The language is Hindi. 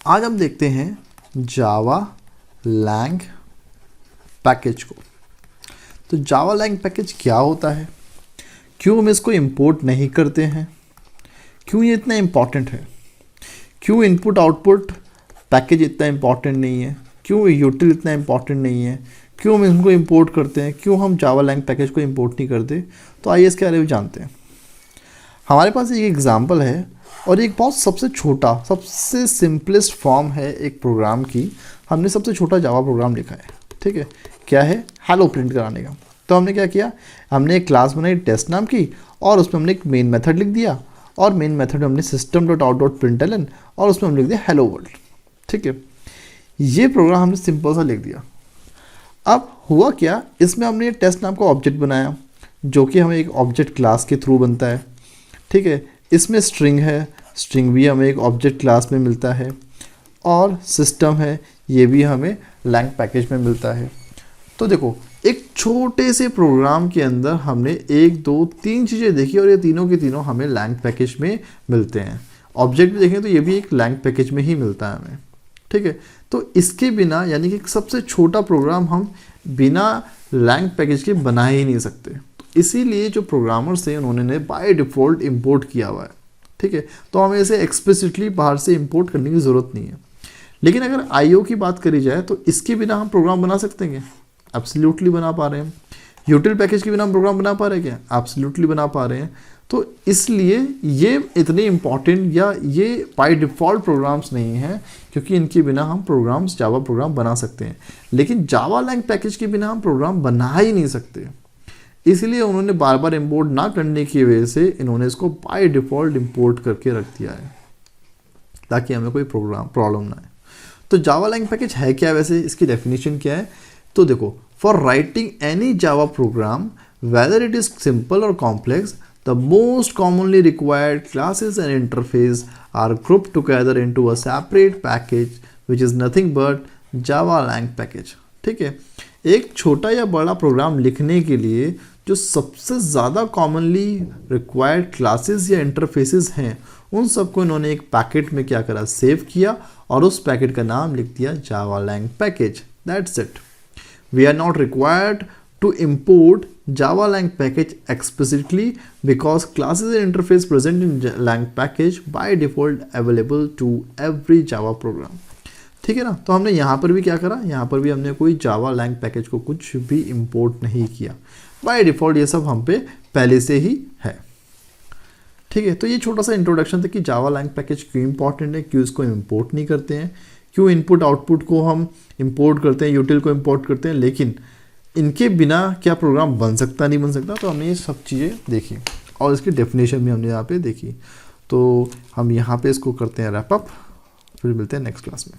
आज हम देखते हैं जावा लैंग पैकेज को। तो जावा लैंग पैकेज क्या होता है, क्यों हम इसको इंपोर्ट नहीं करते हैं, क्यों ये इतना इम्पॉर्टेंट है, क्यों इनपुट आउटपुट पैकेज इतना इम्पॉर्टेंट नहीं है, क्यों यूटिल इतना इम्पॉर्टेंट नहीं है, क्यों हम इसको इंपोर्ट करते हैं, क्यों हम जावा लैंग पैकेज को इंपोर्ट नहीं करते। तो आइए इसके बारे में जानते हैं। हमारे पास एक एग्जांपल है और एक बहुत सबसे छोटा, सबसे सिंपलेस्ट फॉर्म है एक प्रोग्राम की। हमने सबसे छोटा जावा प्रोग्राम लिखा है, ठीक है। क्या है? हेलो प्रिंट कराने का। तो हमने क्या किया, हमने एक क्लास बनाई टेस्ट नाम की और उसमें हमने एक मेन मेथड लिख दिया और मेन मेथड में हमने system.out.println और उसमें हमने लिख दिया हेलो वर्ल्ड, ठीक है। ये प्रोग्राम हमने सिंपल सा लिख दिया। अब हुआ क्या, इसमें हमने टेस्ट नाम का ऑब्जेक्ट बनाया जो कि हमें एक ऑब्जेक्ट क्लास के थ्रू बनता है, ठीक है। इसमें स्ट्रिंग है, स्ट्रिंग भी हमें एक ऑब्जेक्ट क्लास में मिलता है और सिस्टम है, ये भी हमें लैंग पैकेज में मिलता है। तो देखो, एक छोटे से प्रोग्राम के अंदर हमने 1 2 3 चीज़ें देखी और ये तीनों के तीनों हमें लैंग पैकेज में मिलते हैं। ऑब्जेक्ट भी देखें तो ये भी एक लैंग पैकेज में ही मिलता है हमें, ठीक है। तो इसके बिना, यानी कि सबसे छोटा प्रोग्राम हम बिना लैंग पैकेज के बना ही नहीं सकते। तो इसीलिए जो प्रोग्रामर्स हैं उन्होंने बाय डिफ़ॉल्ट इंपोर्ट किया हुआ है, ठीक है। तो हमें इसे एक्सप्लिसिटली बाहर से इंपोर्ट करने की ज़रूरत नहीं है। लेकिन अगर आईओ की बात करी जाए तो इसके बिना हम प्रोग्राम बना सकते हैं क्या? एब्सोल्युटली बना पा रहे हैं। यूटिल पैकेज के बिना हम प्रोग्राम बना पा रहे हैं क्या? एब्सोल्युटली बना पा रहे हैं। तो इसलिए ये इतने इम्पॉर्टेंट या ये बाय डिफ़ॉल्ट प्रोग्राम्स नहीं हैं, क्योंकि इनके बिना हम प्रोग्राम्स, जावा प्रोग्राम बना सकते हैं। लेकिन जावा लैंग पैकेज के बिना हम प्रोग्राम बना ही नहीं सकते। इसलिए उन्होंने बार बार इंपोर्ट ना करने की वजह से इन्होंने इसको बाय डिफ़ॉल्ट इंपोर्ट करके रख दिया है ताकि हमें कोई प्रॉब्लम ना आए। तो जावा लैंग पैकेज है क्या वैसे, इसकी डेफिनेशन क्या है? तो देखो, for writing any Java program whether it is simple और complex, the most commonly required classes and interface are grouped together into a separate package which is nothing but Java lang package, ठीक है। एक छोटा या बड़ा प्रोग्राम लिखने के लिए जो सबसे ज़्यादा कॉमनली रिक्वायर्ड क्लासेस या इंटरफेसेस हैं, उन सबको इन्होंने एक पैकेट में क्या करा, सेव किया और उस पैकेट का नाम लिख दिया Java lang package. That's it. We are not required to import Java Lang package explicitly because classes and interface present in Lang package by default available to every Java program, ठीक है ना। तो हमने यहाँ पर भी क्या करा, यहाँ पर भी हमने कोई जावा लैंग पैकेज को कुछ भी इंपोर्ट नहीं किया। बाय डिफ़ॉल्ट ये सब हम पे पहले से ही है, ठीक है। तो ये छोटा सा इंट्रोडक्शन था कि जावा लैंग पैकेज क्यों इंपॉर्टेंट है, क्यों इसको इंपोर्ट नहीं करते हैं, क्यों इनपुट आउटपुट को हम इंपोर्ट करते हैं, यूटिल को इंपोर्ट करते हैं, लेकिन इनके बिना क्या प्रोग्राम बन सकता नहीं बन सकता। तो हमने ये सब चीज़ें देखी और इसकी डेफिनेशन भी हमने यहाँ पे देखी। तो हम यहाँ पे इसको करते हैं रैप अप, फिर मिलते हैं नेक्स्ट क्लास में।